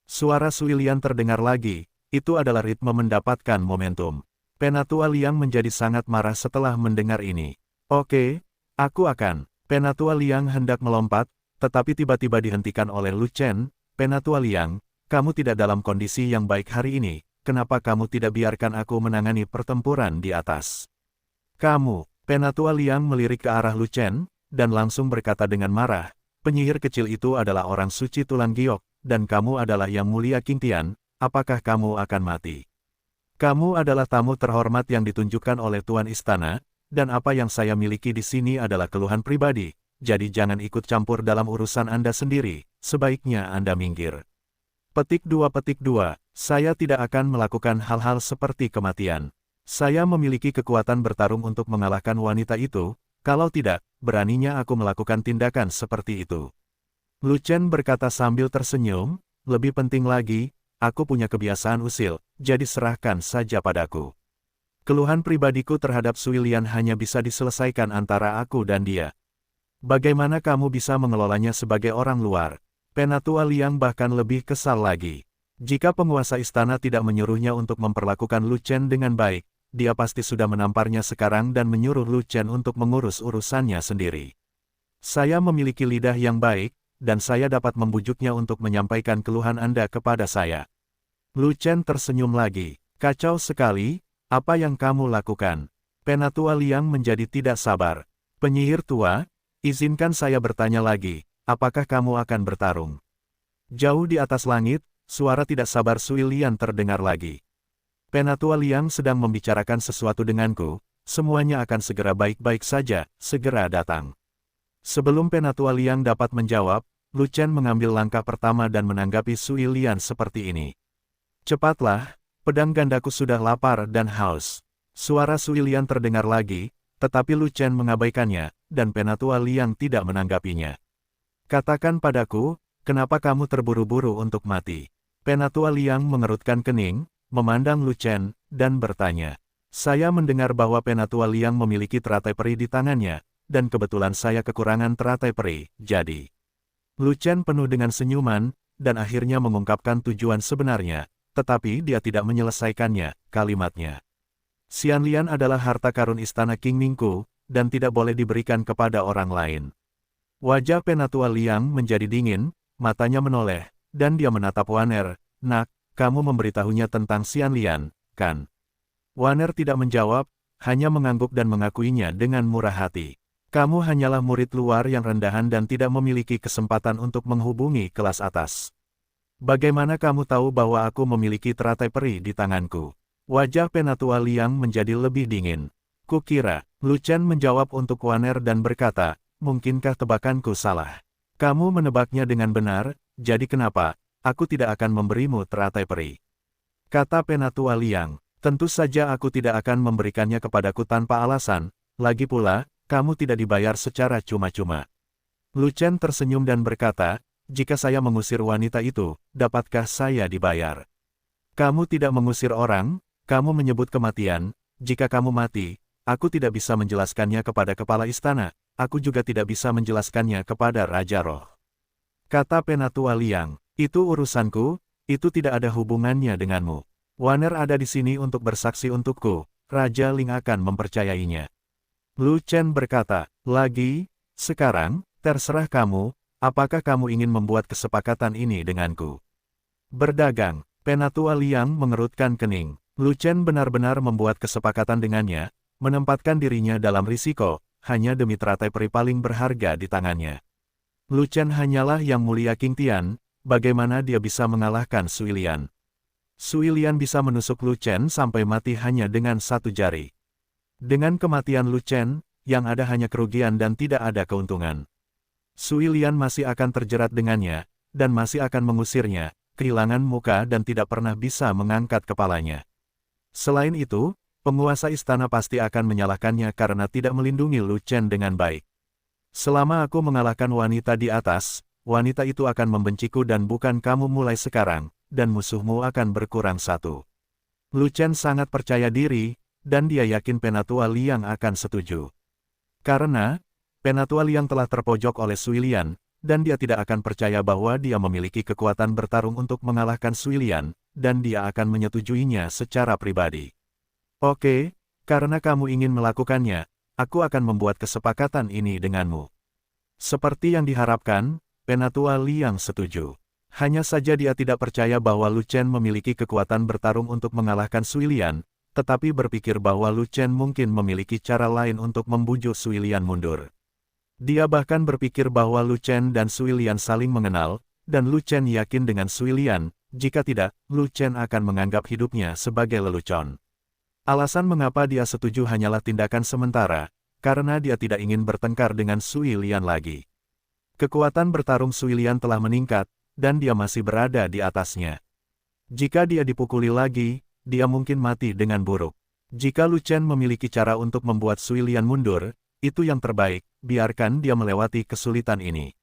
Suara Sui Lian terdengar lagi. Itu adalah ritme mendapatkan momentum. Penatua Liang menjadi sangat marah setelah mendengar ini. Oke, aku akan. Penatua Liang hendak melompat, tetapi tiba-tiba dihentikan oleh Lu Chen. Penatua Liang, kamu tidak dalam kondisi yang baik hari ini. Kenapa kamu tidak biarkan aku menangani pertempuran di atas? Kamu, Penatua Liang melirik ke arah Lu Chen, dan langsung berkata dengan marah, penyihir kecil itu adalah orang suci tulang giok, dan kamu adalah yang mulia King Tian. Apakah kamu akan mati? Kamu adalah tamu terhormat yang ditunjukkan oleh Tuan Istana, dan apa yang saya miliki di sini adalah keluhan pribadi, jadi jangan ikut campur dalam urusan Anda sendiri, sebaiknya Anda minggir. Petik 2. Saya tidak akan melakukan hal-hal seperti kematian. Saya memiliki kekuatan bertarung untuk mengalahkan wanita itu, kalau tidak, beraninya aku melakukan tindakan seperti itu. Lu Chen berkata sambil tersenyum, lebih penting lagi, aku punya kebiasaan usil, jadi serahkan saja padaku. Keluhan pribadiku terhadap Sui Lian hanya bisa diselesaikan antara aku dan dia. Bagaimana kamu bisa mengelolanya sebagai orang luar? Penatua Liang bahkan lebih kesal lagi. Jika penguasa istana tidak menyuruhnya untuk memperlakukan Lu Chen dengan baik, dia pasti sudah menamparnya sekarang dan menyuruh Lu Chen untuk mengurus urusannya sendiri. Saya memiliki lidah yang baik, dan saya dapat membujuknya untuk menyampaikan keluhan Anda kepada saya. Lu Chen tersenyum lagi. Kacau sekali, apa yang kamu lakukan? Penatua Liang menjadi tidak sabar. Penyihir tua, izinkan saya bertanya lagi, apakah kamu akan bertarung? Jauh di atas langit, suara tidak sabar Sui Lian terdengar lagi. Penatua Liang sedang membicarakan sesuatu denganku, semuanya akan segera baik-baik saja, segera datang. Sebelum Penatua Liang dapat menjawab, Lu Chen mengambil langkah pertama dan menanggapi Sui Lian seperti ini. Cepatlah, pedang gandaku sudah lapar dan haus. Suara Sui Lian terdengar lagi, tetapi Lu Chen mengabaikannya, dan Penatua Liang tidak menanggapinya. Katakan padaku, kenapa kamu terburu-buru untuk mati? Penatua Liang mengerutkan kening, memandang Lu Chen, dan bertanya. Saya mendengar bahwa Penatua Liang memiliki teratai peri di tangannya, dan kebetulan saya kekurangan teratai peri, jadi. Lu Chen penuh dengan senyuman, dan akhirnya mengungkapkan tujuan sebenarnya, tetapi dia tidak menyelesaikannya, kalimatnya. Xian Lian adalah harta karun istana King Ningku, dan tidak boleh diberikan kepada orang lain. Wajah Penatua Liang menjadi dingin, matanya menoleh, dan dia menatap Waner. Nak, kamu memberitahunya tentang Xian Lian, kan? Waner tidak menjawab, hanya mengangguk dan mengakuinya dengan murah hati. Kamu hanyalah murid luar yang rendahan dan tidak memiliki kesempatan untuk menghubungi kelas atas. Bagaimana kamu tahu bahwa aku memiliki teratai peri di tanganku? Wajah Penatua Liang menjadi lebih dingin. Kukira, Lu Chen menjawab untuk Waner dan berkata, mungkinkah tebakanku salah? Kamu menebaknya dengan benar, jadi kenapa, aku tidak akan memberimu teratai peri? Kata Penatua Liang, tentu saja aku tidak akan memberikannya kepadaku tanpa alasan, lagi pula, kamu tidak dibayar secara cuma-cuma. Lu Chen tersenyum dan berkata, jika saya mengusir wanita itu, dapatkah saya dibayar? Kamu tidak mengusir orang, kamu menyebut kematian, jika kamu mati, aku tidak bisa menjelaskannya kepada kepala istana, aku juga tidak bisa menjelaskannya kepada Raja Roh. Kata Penatua Liang, itu urusanku, itu tidak ada hubungannya denganmu. Waner ada di sini untuk bersaksi untukku, Raja Ling akan mempercayainya. Lu Chen berkata, lagi, sekarang, terserah kamu, apakah kamu ingin membuat kesepakatan ini denganku? Berdagang, Penatua Liang mengerutkan kening. Lu Chen benar-benar membuat kesepakatan dengannya, menempatkan dirinya dalam risiko, hanya demi teratai peri paling berharga di tangannya. Lu Chen hanyalah yang mulia King Tian, bagaimana dia bisa mengalahkan Sui Lian? Sui Lian bisa menusuk Lu Chen sampai mati hanya dengan satu jari. Dengan kematian Lu Chen, yang ada hanya kerugian dan tidak ada keuntungan. Sui Lian masih akan terjerat dengannya, dan masih akan mengusirnya, kehilangan muka dan tidak pernah bisa mengangkat kepalanya. Selain itu, penguasa istana pasti akan menyalahkannya karena tidak melindungi Lu Chen dengan baik. Selama aku mengalahkan wanita di atas, wanita itu akan membenciku dan bukan kamu mulai sekarang, dan musuhmu akan berkurang satu. Lu Chen sangat percaya diri, dan dia yakin Penatua Liang akan setuju. Karena, Penatua Liang telah terpojok oleh Sui Lian, dan dia tidak akan percaya bahwa dia memiliki kekuatan bertarung untuk mengalahkan Sui Lian, dan dia akan menyetujuinya secara pribadi. Oke, karena kamu ingin melakukannya, aku akan membuat kesepakatan ini denganmu. Seperti yang diharapkan, Penatua Liang setuju. Hanya saja dia tidak percaya bahwa Lu Chen memiliki kekuatan bertarung untuk mengalahkan Sui Lian, tetapi berpikir bahwa Lu Chen mungkin memiliki cara lain untuk membujuk Sui Lian mundur. Dia bahkan berpikir bahwa Lu Chen dan Sui Lian saling mengenal, dan Lu Chen yakin dengan Sui Lian, jika tidak, Lu Chen akan menganggap hidupnya sebagai lelucon. Alasan mengapa dia setuju hanyalah tindakan sementara, karena dia tidak ingin bertengkar dengan Sui Lian lagi. Kekuatan bertarung Sui Lian telah meningkat, dan dia masih berada di atasnya. Jika dia dipukuli lagi, dia mungkin mati dengan buruk. Jika Lu Chen memiliki cara untuk membuat Sui Lian mundur, itu yang terbaik, biarkan dia melewati kesulitan ini.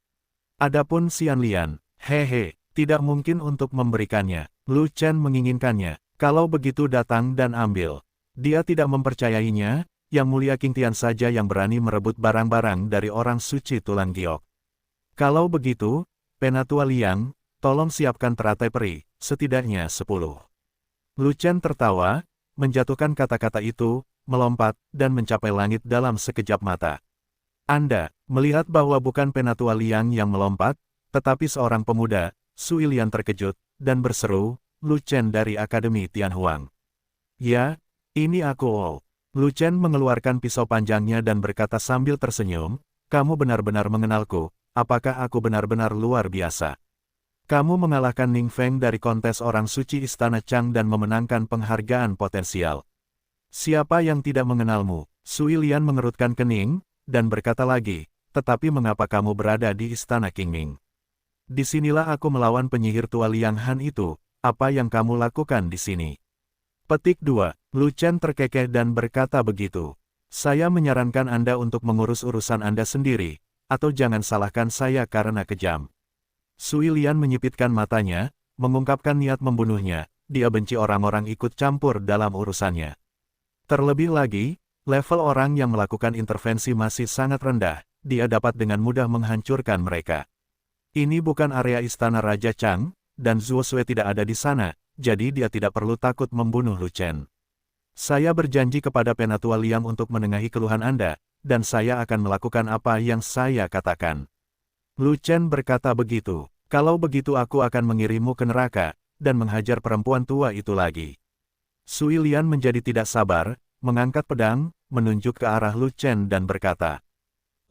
Adapun Xian Lian, hehe, tidak mungkin untuk memberikannya. Lu Chen menginginkannya. Kalau begitu datang dan ambil. Dia tidak mempercayainya, Yang Mulia Qing Tian saja yang berani merebut barang-barang dari orang suci tulang giok. Kalau begitu, Penatua Liang, tolong siapkan teratai peri, setidaknya 10. Lu Chen tertawa, menjatuhkan kata-kata itu, melompat, dan mencapai langit dalam sekejap mata. Anda melihat bahwa bukan Penatua Liang yang melompat, tetapi seorang pemuda, Sui Lian terkejut, dan berseru, Lu Chen dari Akademi Tianhuang. Ya, ini aku. Lu Chen mengeluarkan pisau panjangnya dan berkata sambil tersenyum, kamu benar-benar mengenalku, apakah aku benar-benar luar biasa? Kamu mengalahkan Ning Feng dari kontes orang suci Istana Chang dan memenangkan penghargaan potensial. Siapa yang tidak mengenalmu? Sui Lian mengerutkan kening, dan berkata lagi, tetapi mengapa kamu berada di Istana Qingming? Disinilah aku melawan penyihir tua Liang Han itu, apa yang kamu lakukan di sini? Petik 2, Lu Chen terkekeh dan berkata begitu. Saya menyarankan Anda untuk mengurus urusan Anda sendiri, atau jangan salahkan saya karena kejam. Sui Lian menyipitkan matanya, mengungkapkan niat membunuhnya, dia benci orang-orang ikut campur dalam urusannya. Terlebih lagi, level orang yang melakukan intervensi masih sangat rendah, dia dapat dengan mudah menghancurkan mereka. Ini bukan area istana Raja Chang, dan Zuo Sui tidak ada di sana, jadi dia tidak perlu takut membunuh Lu Chen. Saya berjanji kepada Penatua Liang untuk menengahi keluhan Anda, dan saya akan melakukan apa yang saya katakan. Lu Chen berkata begitu, kalau begitu aku akan mengirimmu ke neraka, dan menghajar perempuan tua itu lagi. Sui Lian menjadi tidak sabar, mengangkat pedang, menunjuk ke arah Lu Chen dan berkata,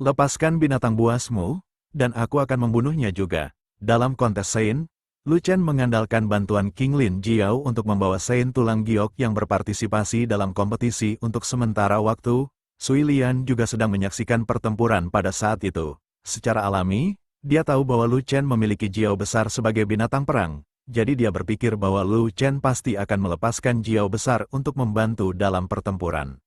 lepaskan binatang buasmu, dan aku akan membunuhnya juga. Dalam kontes Sein, Lu Chen mengandalkan bantuan King Lin Jiao untuk membawa Sein tulang giok yang berpartisipasi dalam kompetisi untuk sementara waktu. Sui Lian juga sedang menyaksikan pertempuran pada saat itu. Secara alami, dia tahu bahwa Lu Chen memiliki jiao besar sebagai binatang perang, jadi dia berpikir bahwa Lu Chen pasti akan melepaskan jiao besar untuk membantu dalam pertempuran.